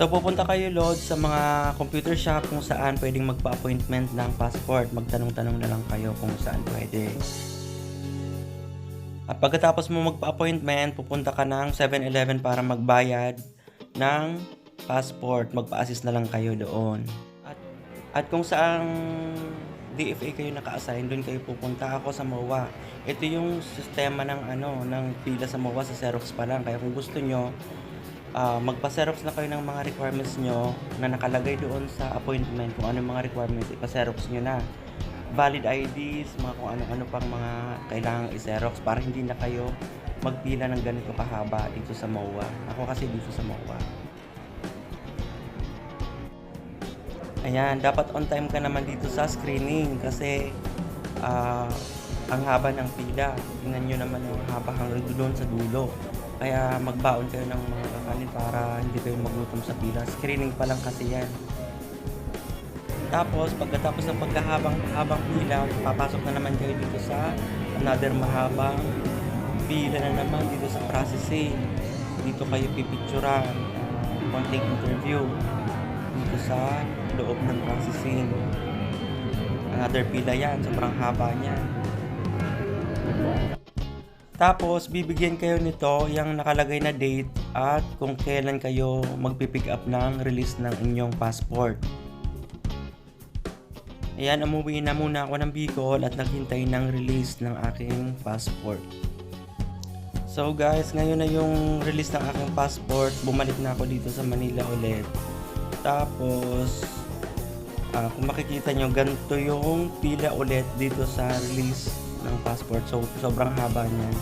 So pupunta kayo Lord sa mga computer shop kung saan pwedeng magpa-appointment ng passport. Magtanong-tanong na lang kayo kung saan pwede. At pagkatapos mo magpa-appointment, pupunta ka ng 7-Eleven para magbayad ng passport. Magpa-assist na lang kayo doon. At kung saang DFA kayo naka-assign, doon kayo pupunta. Ako sa MOA. Ito yung sistema ng pila sa MOA sa Xerox pa lang. Kaya kung gusto nyo, magpa-Xerox na kayo ng mga requirements nyo na nakalagay doon sa appointment. Kung anong mga requirements, ipa-Xerox nyo na. Valid IDs, mga kung ano-ano pang mga kailangang i-Xerox para hindi na kayo magpila ng ganito kahaba dito sa MOA. Ako kasi dito sa MOA. Ayan, dapat on time ka naman dito sa screening kasi ang haba ng pila. Tingnan nyo naman yung haba hanggang doon sa dulo. Kaya magbaon kayo ng mga kakanin para hindi kayo magutom sa pila. Screening pa lang kasi yan. Tapos, pagkatapos ng pagkahabang pila, papasok na naman kayo dito sa another mahabang pila na naman dito sa processing. Dito kayo pipicturan, konting interview dito sa loob ng processing. Another pila yan, sobrang haba niya. Tapos, bibigyan kayo nito yung nakalagay na date at kung kailan kayo magpipick up ng release ng inyong passport. Ayan, umuwi na muna ako ng Bicol at naghintay ng release ng aking passport. So guys, ngayon na yung release ng aking passport. Bumalik na ako dito sa Manila ulit. Tapos, kung makikita nyo, ganito yung pila ulit dito sa release ng passport. So, sobrang haba niyan.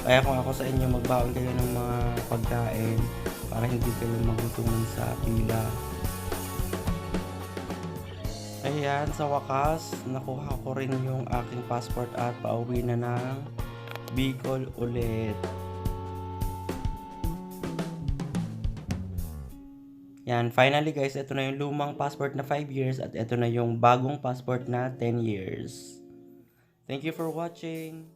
Kaya kung ako sa inyo, magbaon kayo ng mga pagkain para hindi kayo magutuman sa pila. Ayan, sa wakas, nakuha ko rin yung aking passport at pauwi na ng Bicol ulit. Yan, finally guys, ito na yung lumang passport na 5 years at ito na yung bagong passport na 10 years. Thank you for watching.